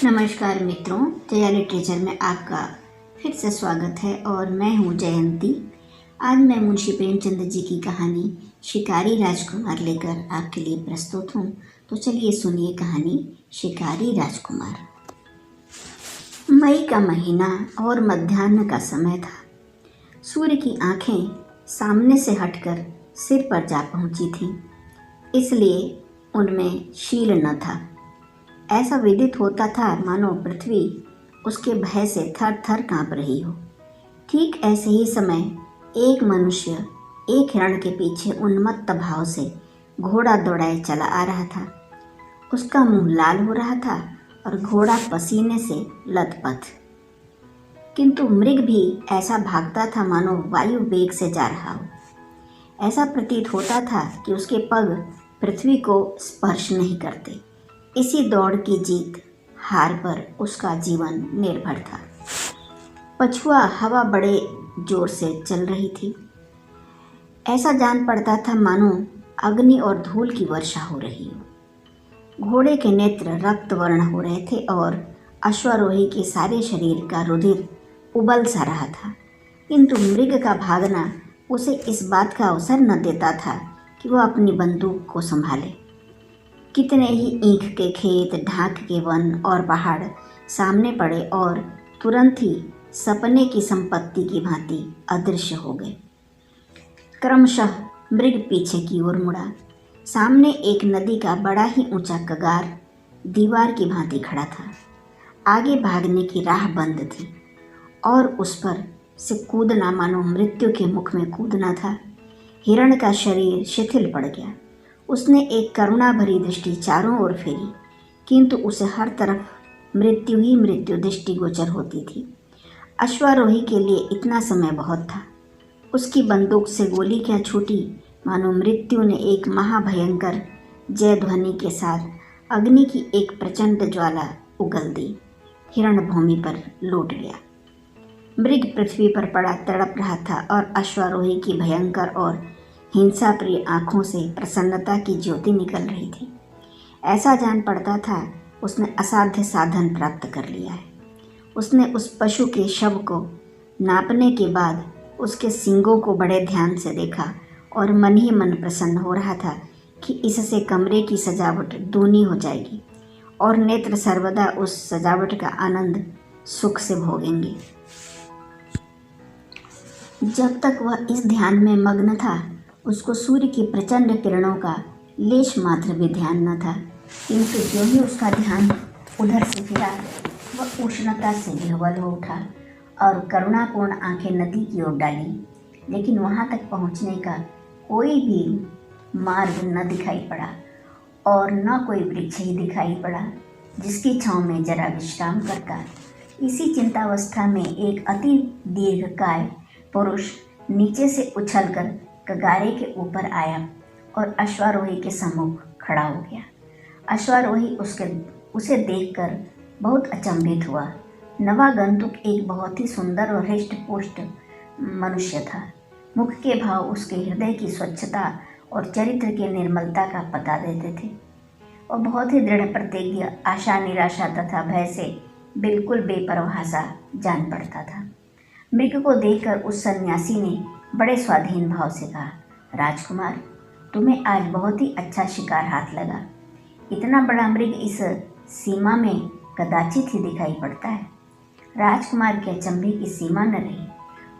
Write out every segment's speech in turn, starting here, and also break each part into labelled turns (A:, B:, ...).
A: नमस्कार मित्रों, जया लिटरेचर में आपका फिर से स्वागत है और मैं हूँ जयंती। आज मैं मुंशी प्रेमचंद जी की कहानी शिकारी राजकुमार लेकर आपके लिए प्रस्तुत हूँ। तो चलिए सुनिए कहानी शिकारी राजकुमार। मई का महीना और मध्याह्न का समय था। सूर्य की आंखें सामने से हटकर सिर पर जा पहुंची थीं, इसलिए उनमें शील न था। ऐसा विदित होता था मानो पृथ्वी उसके भय से थर थर काँप रही हो। ठीक ऐसे ही समय एक मनुष्य एक हिरण के पीछे उन्मत्त भाव से घोड़ा दौड़ाए चला आ रहा था। उसका मुंह लाल हो रहा था और घोड़ा पसीने से लथपथ, किंतु मृग भी ऐसा भागता था मानो वायु वेग से जा रहा हो। ऐसा प्रतीत होता था कि उसके पग पृथ्वी को स्पर्श नहीं करते। इसी दौड़ की जीत हार पर उसका जीवन निर्भर था। पछुआ हवा बड़े जोर से चल रही थी। ऐसा जान पड़ता था मानो अग्नि और धूल की वर्षा हो रही हो। घोड़े के नेत्र रक्त वर्ण हो रहे थे और अश्वारोही के सारे शरीर का रुधिर उबल सा रहा था, किंतु मृग का भागना उसे इस बात का अवसर न देता था कि वह अपनी बंदूक को संभाले। कितने ही ईख के खेत, ढाक के वन और पहाड़ सामने पड़े और तुरंत ही सपने की संपत्ति की भांति अदृश्य हो गए। क्रमशः मृग पीछे की ओर मुड़ा। सामने एक नदी का बड़ा ही ऊंचा कगार दीवार की भांति खड़ा था। आगे भागने की राह बंद थी और उस पर से कूदना मानो मृत्यु के मुख में कूदना था। हिरण का शरीर शिथिल पड़ गया। उसने एक करुणा भरी दृष्टि चारों ओर फेरी, किंतु उसे हर तरफ मृत्यु ही मृत्यु दृष्टिगोचर होती थी। अश्वारोही के लिए इतना समय बहुत था। उसकी बंदूक से गोली क्या छूटी मानो मृत्यु ने एक महाभयंकर जय ध्वनि के साथ अग्नि की एक प्रचंड ज्वाला उगल दी। हिरण भूमि पर लौट गया। मृग पृथ्वी पर पड़ा तड़प रहा था और अश्वारोही की भयंकर और हिंसा प्रिय आँखों से प्रसन्नता की ज्योति निकल रही थी। ऐसा जान पड़ता था उसने असाध्य साधन प्राप्त कर लिया है। उसने उस पशु के शव को नापने के बाद उसके सींगों को बड़े ध्यान से देखा और मन ही मन प्रसन्न हो रहा था कि इससे कमरे की सजावट दूनी हो जाएगी और नेत्र सर्वदा उस सजावट का आनंद सुख से भोगेंगे। जब तक वह इस ध्यान में मग्न था, उसको सूर्य की प्रचंड किरणों का लेश मात्र भी ध्यान न था, किंतु जो ही उसका ध्यान उधर से फिरा, वह उष्णता से विह्वल हो उठा और करुणापूर्ण आंखें नदी की ओर डाली। लेकिन वहां तक पहुंचने का कोई भी मार्ग न दिखाई पड़ा और न कोई वृक्ष ही दिखाई पड़ा जिसकी छांव में जरा विश्राम करता। इसी चिंतावस्था में एक अति दीर्घकाय पुरुष नीचे से उछलकर कगारे के ऊपर आया और अश्वारोही के सम्मुख खड़ा हो गया। अश्वारोही उसे देखकर बहुत अचंभित हुआ। नवागंतुक एक बहुत ही सुंदर और हृष्ट पुष्ट मनुष्य था। मुख के भाव उसके हृदय की स्वच्छता और चरित्र की निर्मलता का पता देते थे। और बहुत ही दृढ़ प्रतिज्ञ, आशा निराशा तथा भय से बिल्कुल बेपरवाह सा जान पड़ता था। मृग को देखकर उस सन्यासी ने बड़े स्वाधीन भाव से कहा, राजकुमार, तुम्हें आज बहुत ही अच्छा शिकार हाथ लगा। इतना बड़ा मृग इस सीमा में कदाचित ही दिखाई पड़ता है। राजकुमार के अचंभे की सीमा न रही।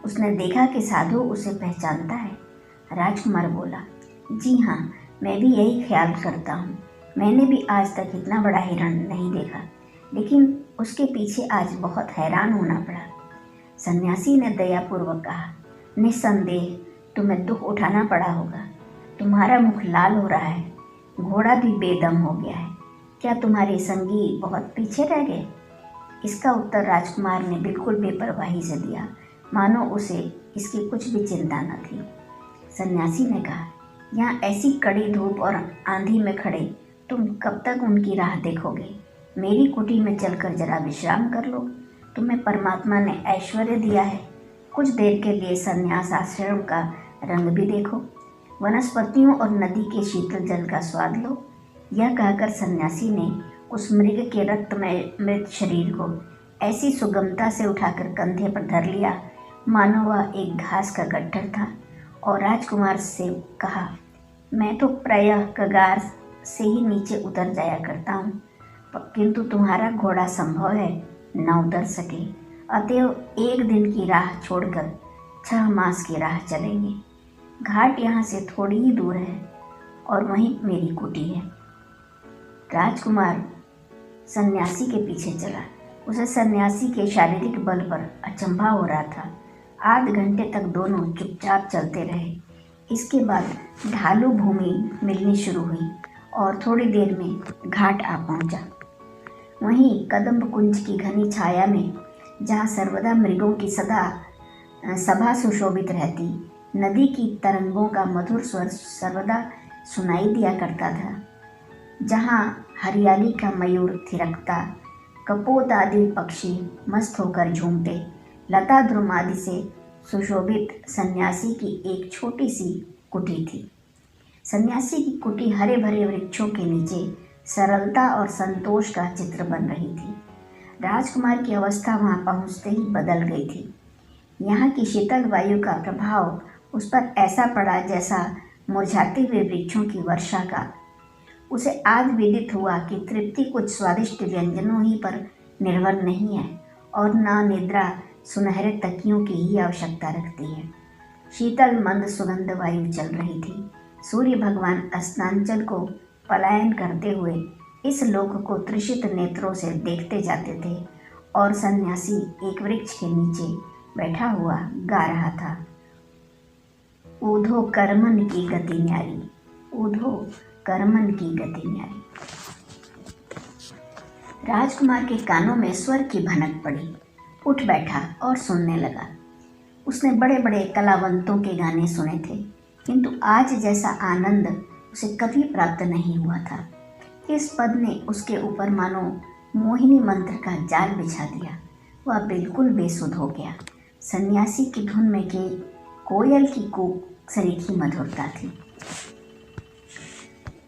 A: उसने देखा कि साधु उसे पहचानता है। राजकुमार बोला, जी हाँ, मैं भी यही ख्याल करता हूँ। मैंने भी आज तक इतना बड़ा हिरण नहीं देखा, लेकिन उसके पीछे आज बहुत हैरान होना पड़ा। सन्यासी ने दयापूर्वक कहा, निस्संदेह तुम्हें दुख उठाना पड़ा होगा। तुम्हारा मुख लाल हो रहा है, घोड़ा भी बेदम हो गया है। क्या तुम्हारे संगी बहुत पीछे रह गए? इसका उत्तर राजकुमार ने बिल्कुल बेपरवाही से दिया, मानो उसे इसकी कुछ भी चिंता न थी। सन्यासी ने कहा, यहाँ ऐसी कड़ी धूप और आंधी में खड़े तुम कब तक उनकी राह देखोगे? मेरी कुटी में चलकर जरा विश्राम कर लो। तुम्हें परमात्मा ने ऐश्वर्य दिया है। कुछ देर के लिए संन्यास आश्रम का रंग भी देखो, वनस्पतियों और नदी के शीतल जल का स्वाद लो। यह कहकर सन्यासी ने उस मृग के रक्त में मृत शरीर को ऐसी सुगमता से उठाकर कंधे पर धर लिया मानो वह एक घास का गट्ठर था, और राजकुमार से कहा, मैं तो प्रायः कगार से ही नीचे उतर जाया करता हूँ, किंतु तुम्हारा घोड़ा संभव है न उतर सके, अतएव एक दिन की राह छोड़कर 6 मास की राह चलेंगे। घाट यहाँ से थोड़ी ही दूर है और वहीं मेरी कुटी है। राजकुमार सन्यासी के पीछे चला। उसे सन्यासी के शारीरिक बल पर अचंभा हो रहा था। आध घंटे तक दोनों चुपचाप चलते रहे। इसके बाद ढालू भूमि मिलनी शुरू हुई और थोड़ी देर में घाट आ पहुंचा। वहीं कदम्ब कुंज की घनी छाया में, जहाँ सर्वदा मृगों की सभा सुशोभित रहती, नदी की तरंगों का मधुर स्वर सर्वदा सुनाई दिया करता था, जहाँ हरियाली का मयूर थिरकता, कपोत आदि पक्षी मस्त होकर झूमते, लता ध्रुम आदि से सुशोभित सन्यासी की एक छोटी सी कुटी थी। सन्यासी की कुटी हरे भरे वृक्षों के नीचे सरलता और संतोष का चित्र बन रही थी। राजकुमार की अवस्था वहां पहुंचते ही बदल गई थी। यहाँ की शीतल वायु का प्रभाव उस पर ऐसा पड़ा जैसा मुरझाते हुए वृक्षों की वर्षा का। उसे आज विदित हुआ कि तृप्ति कुछ स्वादिष्ट व्यंजनों ही पर निर्भर नहीं है और न निद्रा सुनहरे तकियों की ही आवश्यकता रखती है। शीतल मंद सुगंध वायु चल रही थी। सूर्य भगवान अस्तांचल को पलायन करते हुए इस लोक को तृषित नेत्रों से देखते जाते थे और सन्यासी एक वृक्ष के नीचे बैठा हुआ गा रहा था, ऊधो कर्मन की गति न्यारी, ऊधो कर्मन की गति न्यारी। राजकुमार के कानों में स्वर की भनक पड़ी। उठ बैठा और सुनने लगा। उसने बड़े बड़े कलावंतों के गाने सुने थे, किंतु आज जैसा आनंद उसे कभी प्राप्त नहीं हुआ था। इस पद ने उसके ऊपर मानो मोहिनी मंत्र का जाल बिछा दिया। वह बिल्कुल बेसुध हो गया। सन्यासी की धुन में के कोयल की कूक सरीखी मधुरता थी।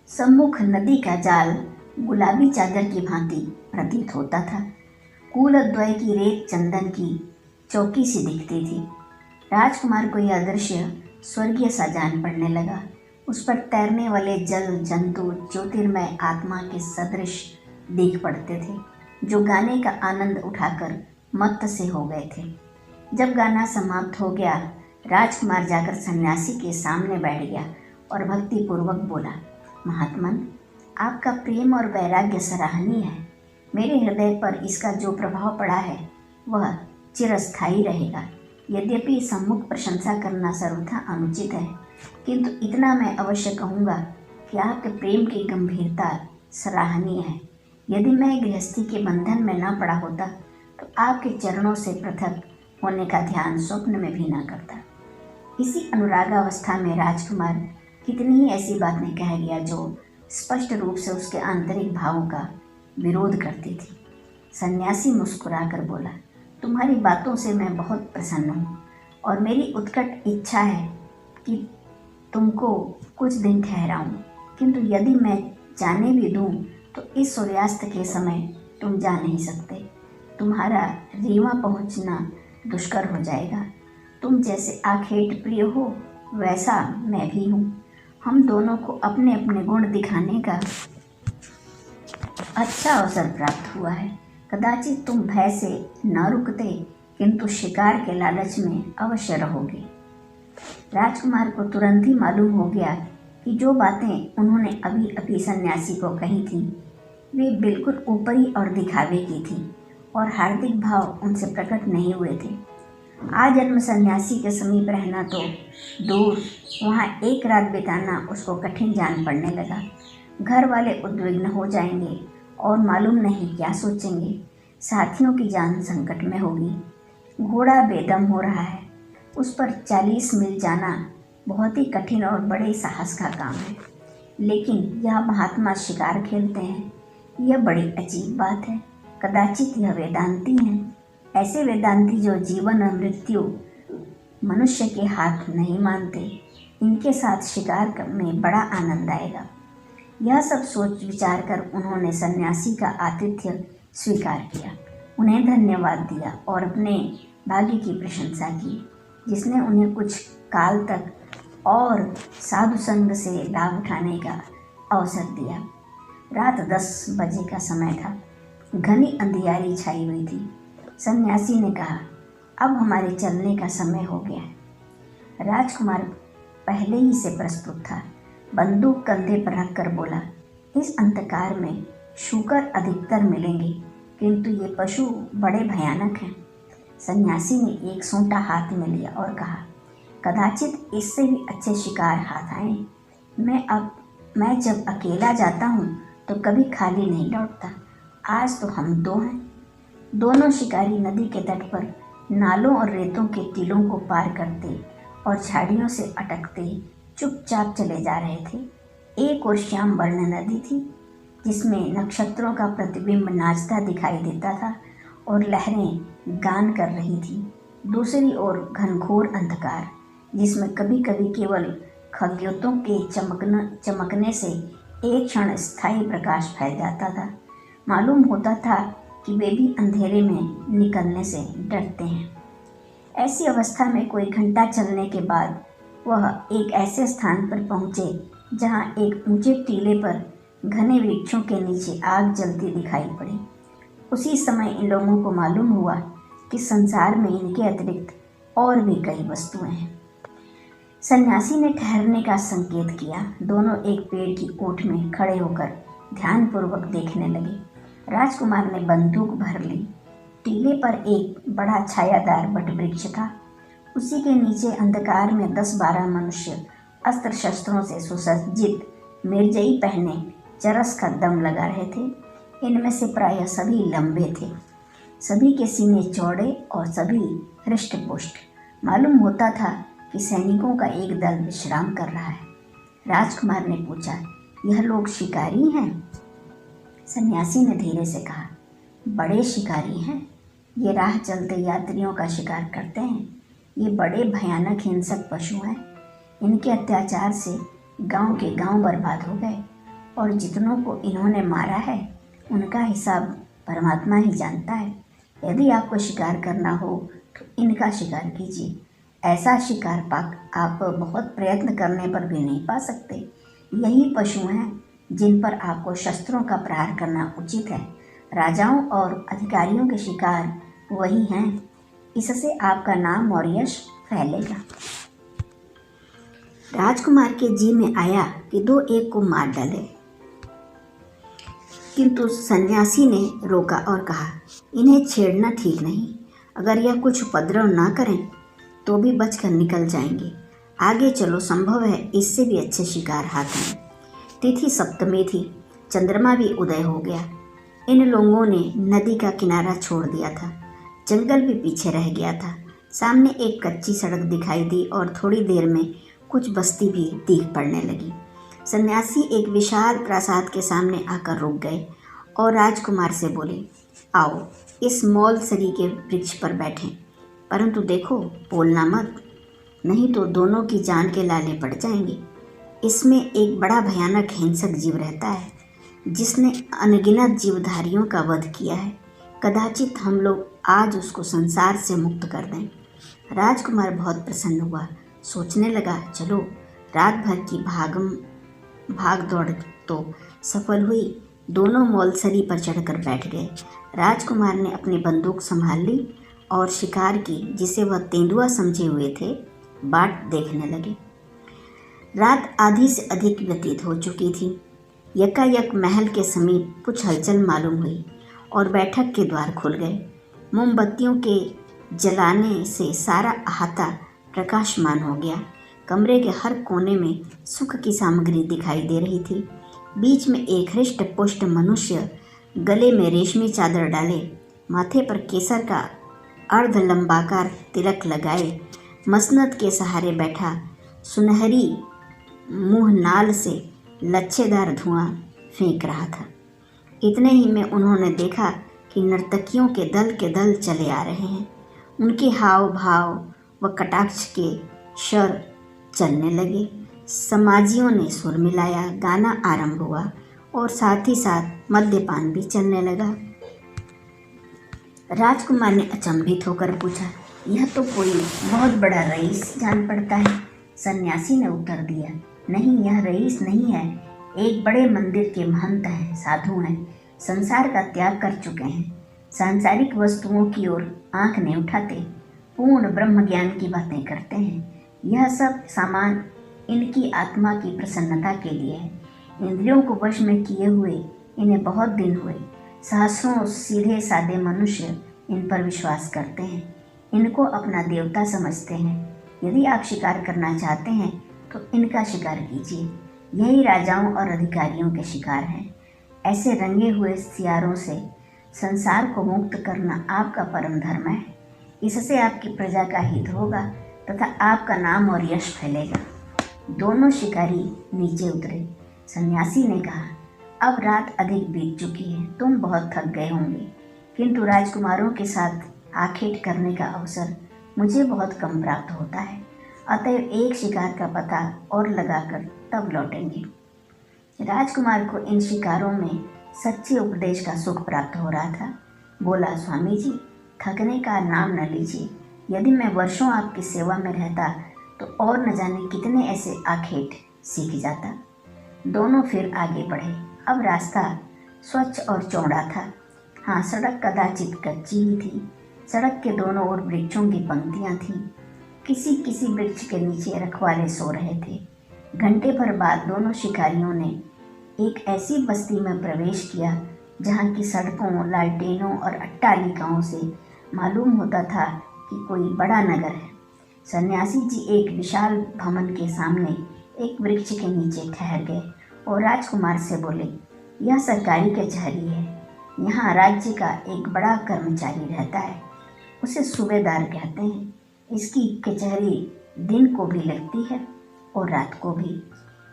A: सम्मुख नदी का जाल गुलाबी चादर की भांति प्रतीत होता था। कूलद्वय की रेत चंदन की चौकी सी दिखती थी। राजकुमार को यह दृश्य स्वर्गीय सा जान पड़ने लगा। उस पर तैरने वाले जल जंतु ज्योतिर्मय आत्मा के सदृश दिख पड़ते थे, जो गाने का आनंद उठाकर मत्त से हो गए थे। जब गाना समाप्त हो गया, राजकुमार जाकर सन्यासी के सामने बैठ गया और भक्तिपूर्वक बोला, महात्मन, आपका प्रेम और वैराग्य सराहनीय है। मेरे हृदय पर इसका जो प्रभाव पड़ा है वह चिरस्थायी रहेगा। यद्यपि सम्मुख प्रशंसा करना सर्वथा अनुचित है, किंतु इतना मैं अवश्य कहूँगा कि आपके प्रेम की गंभीरता सराहनीय है। यदि मैं गृहस्थी के बंधन में न पड़ा होता तो आपके चरणों से पृथक होने का ध्यान स्वप्न में भी न करता। इसी अनुरागावस्था में राजकुमार कितनी ही ऐसी बातें कह गया जो स्पष्ट रूप से उसके आंतरिक भावों का विरोध करती थी। सन्यासी मुस्कुराकर बोला, तुम्हारी बातों से मैं बहुत प्रसन्न हूँ और मेरी उत्कट इच्छा है कि तुमको कुछ दिन ठहराऊं, किंतु यदि मैं जाने भी दूं तो इस सूर्यास्त के समय तुम जा नहीं सकते। तुम्हारा रीवा पहुंचना दुष्कर हो जाएगा। तुम जैसे आखेट प्रिय हो वैसा मैं भी हूँ। हम दोनों को अपने अपने गुण दिखाने का अच्छा अवसर प्राप्त हुआ है। कदाचित तुम भय से न रुकते, किंतु शिकार के लालच में अवश्य रहोगे। राजकुमार को तुरंत ही मालूम हो गया कि जो बातें उन्होंने अभी अभी सन्यासी को कही थी वे बिल्कुल ऊपरी और दिखावे की थी और हार्दिक भाव उनसे प्रकट नहीं हुए थे। आजन्म सन्यासी के समीप रहना तो दूर, वहाँ एक रात बिताना उसको कठिन जान पड़ने लगा। घर वाले उद्विग्न हो जाएंगे और मालूम नहीं क्या सोचेंगे। साथियों की जान संकट में होगी। घोड़ा बेदम हो रहा है, उस पर 40 मील जाना बहुत ही कठिन और बड़े साहस का काम है। लेकिन यह महात्मा शिकार खेलते हैं, यह बड़ी अजीब बात है। कदाचित यह वेदांती हैं, ऐसे वेदांती जो जीवन और मृत्यु मनुष्य के हाथ नहीं मानते। इनके साथ शिकार में बड़ा आनंद आएगा। यह सब सोच विचार कर उन्होंने सन्यासी का आतिथ्य स्वीकार किया, उन्हें धन्यवाद दिया और अपने भाग्य की प्रशंसा की जिसने उन्हें कुछ काल तक और साधु संग से लाभ उठाने का अवसर दिया। रात 10 बजे का समय था। घनी अंधियारी छाई हुई थी। सन्यासी ने कहा, अब हमारे चलने का समय हो गया है। राजकुमार पहले ही से प्रस्तुत था। बंदूक कंधे पर रखकर बोला, इस अंधकार में शूकर अधिकतर मिलेंगे, किंतु ये पशु बड़े भयानक हैं। सन्यासी ने एक सोंटा हाथ में लिया और कहा, कदाचित इससे भी अच्छे शिकार हाथ आए। मैं जब अकेला जाता हूँ तो कभी खाली नहीं लौटता। आज तो हम दो हैं। दोनों शिकारी नदी के तट पर नालों और रेतों के टीलों को पार करते और झाड़ियों से अटकते चुपचाप चले जा रहे थे। एक ओर श्याम वर्ण नदी थी जिसमें नक्षत्रों का प्रतिबिंब नाचता दिखाई देता था और लहरें गान कर रही थी। दूसरी ओर घनघोर अंधकार जिसमें कभी कभी केवल खद्योतों के चमकने से एक क्षण स्थायी प्रकाश फैल जाता था। मालूम होता था कि वे भी अंधेरे में निकलने से डरते हैं। ऐसी अवस्था में कोई घंटा चलने के बाद वह एक ऐसे स्थान पर पहुँचे जहाँ एक ऊंचे टीले पर घने वृक्षों के नीचे आग जलती दिखाई पड़ी। उसी समय इन लोगों को मालूम हुआ कि संसार में इनके अतिरिक्त और भी कई वस्तुएं हैं। सन्यासी ने ठहरने का संकेत किया। दोनों एक पेड़ की ओट में खड़े होकर ध्यानपूर्वक देखने लगे। राजकुमार ने बंदूक भर ली। टीले पर एक बड़ा छायादार वटवृक्ष था। उसी के नीचे अंधकार में 10-12 मनुष्य अस्त्र शस्त्रों से सुसज्जित मिर्जई पहने चरस का दम लगा रहे थे। इनमें से प्रायः सभी लंबे थे, सभी के सीने चौड़े और सभी हृष्टपुष्ट। मालूम होता था कि सैनिकों का एक दल विश्राम कर रहा है। राजकुमार ने पूछा, यह लोग शिकारी हैं? सन्यासी ने धीरे से कहा, बड़े शिकारी हैं। ये राह चलते यात्रियों का शिकार करते हैं। ये बड़े भयानक हिंसक पशु हैं। इनके अत्याचार से गांव के गांव बर्बाद हो गए और जितनों को इन्होंने मारा है उनका हिसाब परमात्मा ही जानता है। यदि आपको शिकार करना हो तो इनका शिकार कीजिए। ऐसा शिकार पाक आप बहुत प्रयत्न करने पर भी नहीं पा सकते। यही पशु हैं जिन पर आपको शस्त्रों का प्रहार करना उचित है। राजाओं और अधिकारियों के शिकार वही हैं। इससे आपका नाम और यश फैलेगा। राजकुमार के जी में आया कि दो एक को मार डाले, किंतु सन्यासी ने रोका और कहा, इन्हें छेड़ना ठीक नहीं। अगर यह कुछ उपद्रव ना करें तो भी बचकर निकल जाएंगे। आगे चलो, संभव है इससे भी अच्छे शिकार हाथ आएं। तिथि सप्तमी थी। चंद्रमा भी उदय हो गया। इन लोगों ने नदी का किनारा छोड़ दिया था। जंगल भी पीछे रह गया था। सामने एक कच्ची सड़क दिखाई दी और थोड़ी देर में कुछ बस्ती भी दिख पड़ने लगी। सन्यासी एक विशाल प्रासाद के सामने आकर रुक गए और राजकुमार से बोले, आओ इस मौलसरी के वृक्ष पर बैठें, परंतु देखो बोलना मत, नहीं तो दोनों की जान के लाले पड़ जाएंगे। इसमें एक बड़ा भयानक हिंसक जीव रहता है जिसने अनगिनत जीवधारियों का वध किया है। कदाचित हम लोग आज उसको संसार से मुक्त कर दें। राजकुमार बहुत प्रसन्न हुआ। सोचने लगा, चलो रात भर की भाग दौड़ तो सफल हुई। दोनों मौलसरी पर चढ़कर बैठ गए। राजकुमार ने अपनी बंदूक संभाल ली और शिकार की जिसे वह तेंदुआ समझे हुए थे बाट देखने लगे। रात आधी से अधिक व्यतीत हो चुकी थी। यकायक महल के समीप कुछ हलचल मालूम हुई और बैठक के द्वार खुल गए। मोमबत्तियों के जलाने से सारा अहाता प्रकाशमान हो गया। कमरे के हर कोने में सुख की सामग्री दिखाई दे रही थी। बीच में एक हृष्ट पुष्ट मनुष्य गले में रेशमी चादर डाले, माथे पर केसर का अर्ध लंबाकार तिलक लगाए, मसनद के सहारे बैठा, सुनहरी मुँह नाल से लच्छेदार धुआं फेंक रहा था। इतने ही में उन्होंने देखा कि नर्तकियों के दल चले आ रहे हैं। उनके हाव भाव व कटाक्ष के शर चलने लगे। समाजियों ने सुर मिलाया, गाना आरंभ हुआ और साथ ही साथ मद्यपान भी चलने लगा। राजकुमार ने अचंभित होकर पूछा, यह तो कोई बहुत बड़ा रईस जान पड़ता है। सन्यासी ने उत्तर दिया, नहीं, यह रईस नहीं है, एक बड़े मंदिर के महंत हैं, साधु हैं, संसार का त्याग कर चुके हैं, सांसारिक वस्तुओं की ओर आंख नहीं उठाते, पूर्ण ब्रह्म ज्ञान की बातें करते हैं। यह सब सामान इनकी आत्मा की प्रसन्नता के लिए है। इंद्रियों को वश में किए हुए इन्हें बहुत दिन हुए। सहस्रों सीधे सादे मनुष्य इन पर विश्वास करते हैं, इनको अपना देवता समझते हैं। यदि आप शिकार करना चाहते हैं तो इनका शिकार कीजिए। यही राजाओं और अधिकारियों के शिकार हैं। ऐसे रंगे हुए सियारों से संसार को मुक्त करना आपका परम धर्म है। इससे आपकी प्रजा का हित होगा तथा आपका नाम और यश फैलेगा। दोनों शिकारी नीचे उतरे। सन्यासी ने कहा, अब रात अधिक बीत चुकी है, तुम बहुत थक गए होंगे, किंतु राजकुमारों के साथ आखेट करने का अवसर मुझे बहुत कम प्राप्त होता है, अतएव एक शिकार का पता और लगाकर तब लौटेंगे। राजकुमार को इन शिकारों में सच्चे उपदेश का सुख प्राप्त हो रहा था। बोला, स्वामी जी, थकने का नाम न लीजिए। यदि मैं वर्षों आपकी सेवा में रहता तो और न जाने कितने ऐसे आखेट सीख जाता। दोनों फिर आगे बढ़े। अब रास्ता स्वच्छ और चौड़ा था। हाँ, सड़क कदाचित कच्ची ही थी। सड़क के दोनों ओर वृक्षों की पंक्तियां थीं। किसी किसी वृक्ष के नीचे रखवाले सो रहे थे। घंटे भर बाद दोनों शिकारियों ने एक ऐसी बस्ती में प्रवेश किया जहाँ की सड़कों, लालटेनों और अट्टालिकाओं से मालूम होता था कि कोई बड़ा नगर है। सन्यासी जी एक विशाल भवन के सामने एक वृक्ष के नीचे ठहर गए और राजकुमार से बोले, यह सरकारी कचहरी है। यहाँ राज्य का एक बड़ा कर्मचारी रहता है, उसे सूबेदार कहते हैं। इसकी कचहरी दिन को भी लगती है और रात को भी।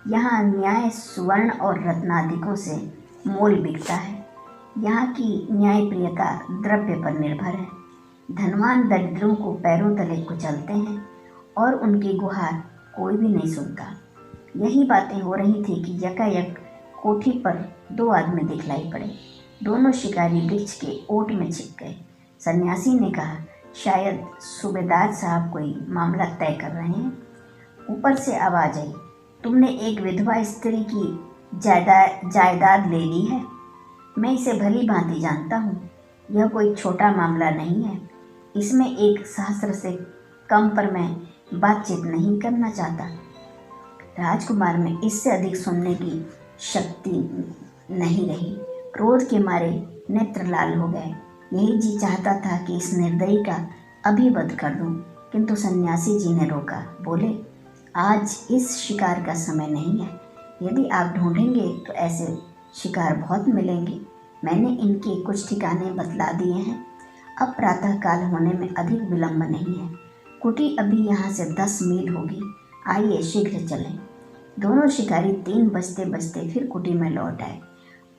A: यहाँ न्याय स्वर्ण और रत्नादिकों से मोल बिकता है। यहाँ की न्यायप्रियता द्रव्य पर निर्भर है। धनवान दरिद्रों को पैरों तले कुचलते हैं और उनकी गुहार कोई भी नहीं सुनता। यही बातें हो रही थी कि यकायक कोठी पर दो आदमी दिखलाई पड़े। दोनों शिकारी वृक्ष के ओट में छिप गए। सन्यासी ने कहा, शायद सूबेदार साहब कोई मामला तय कर रहे हैं। ऊपर से आवाज आई, तुमने एक विधवा स्त्री की जायदाद ले ली है। मैं इसे भली भांति जानता हूँ। यह कोई छोटा मामला नहीं है। इसमें एक सहस्र से कम पर मैं बातचीत नहीं करना चाहता। राजकुमार में इससे अधिक सुनने की शक्ति नहीं रही। क्रोध के मारे नेत्र लाल हो गए। यही जी चाहता था कि इस निर्दयी का अभिवध कर दूं, किंतु सन्यासी जी ने रोका। बोले, आज इस शिकार का समय नहीं है। यदि आप ढूंढेंगे तो ऐसे शिकार बहुत मिलेंगे। मैंने इनके कुछ ठिकाने बतला दिए हैं। अब प्रातःकाल होने में अधिक विलंब नहीं है। कुटी अभी यहाँ से 10 मील होगी। आइए शीघ्र चलें। दोनों शिकारी 3 बजते बजते फिर कुटी में लौट आए।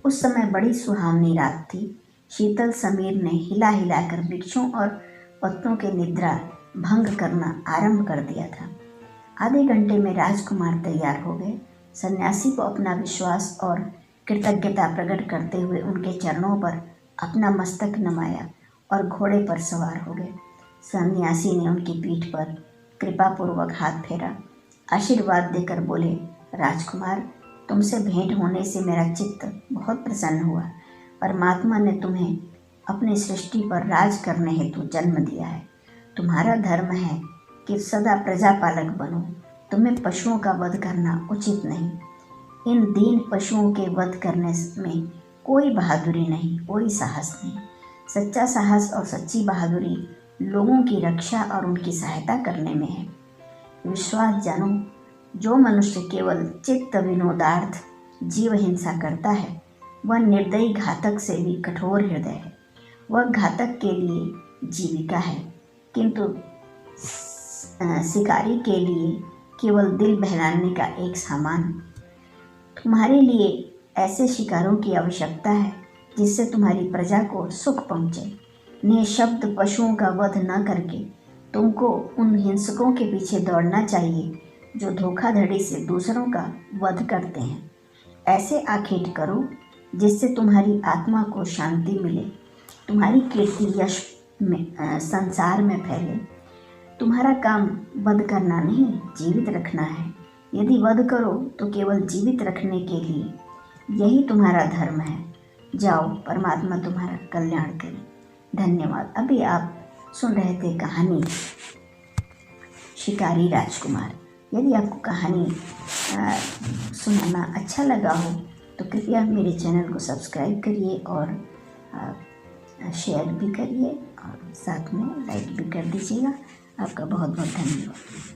A: उस समय बड़ी सुहावनी रात थी। शीतल समीर ने हिला हिलाकर वृक्षों और पत्तों के निद्रा भंग करना आरंभ कर दिया था। आधे घंटे में राजकुमार तैयार हो गए। सन्यासी को अपना विश्वास और कृतज्ञता प्रकट करते हुए उनके चरणों पर अपना मस्तक नमाया और घोड़े पर सवार हो गए। सन्यासी ने उनकी पीठ पर कृपापूर्वक हाथ फेरा, आशीर्वाद देकर बोले, राजकुमार, तुमसे भेंट होने से मेरा चित्त बहुत प्रसन्न हुआ। परमात्मा ने तुम्हें अपनी सृष्टि पर राज करने हेतु जन्म दिया है। तुम्हारा धर्म है कि सदा प्रजापालक बनो। तुम्हें पशुओं का वध करना उचित नहीं। इन दीन पशुओं के वध करने में कोई बहादुरी नहीं, कोई साहस नहीं। सच्चा साहस और सच्ची बहादुरी लोगों की रक्षा और उनकी सहायता करने में है। विश्वास जानो, जो मनुष्य केवल चित्त विनोदार्थ जीव हिंसा करता है वह निर्दयी घातक से भी कठोर हृदय है। वह घातक के लिए जीविका है, किंतु शिकारी के लिए केवल दिल बहलाने का एक सामान। तुम्हारे लिए ऐसे शिकारों की आवश्यकता है जिससे तुम्हारी प्रजा को सुख पहुँचे। निःशब्द पशुओं का वध न करके तुमको उन हिंसकों के पीछे दौड़ना चाहिए जो धोखाधड़ी से दूसरों का वध करते हैं। ऐसे आखेट करो जिससे तुम्हारी आत्मा को शांति मिले, तुम्हारी कीर्ति यश में संसार में फैले। तुम्हारा काम वध करना नहीं, जीवित रखना है। यदि वध करो तो केवल जीवित रखने के लिए, यही तुम्हारा धर्म है। जाओ, परमात्मा तुम्हारा कल्याण करे। धन्यवाद। अभी आप सुन रहे थे कहानी शिकारी राजकुमार। यदि आपको कहानी सुनाना अच्छा लगा हो तो कृपया मेरे चैनल को सब्सक्राइब करिए और शेयर भी करिए और साथ में लाइक भी कर दीजिएगा। आपका बहुत बहुत धन्यवाद।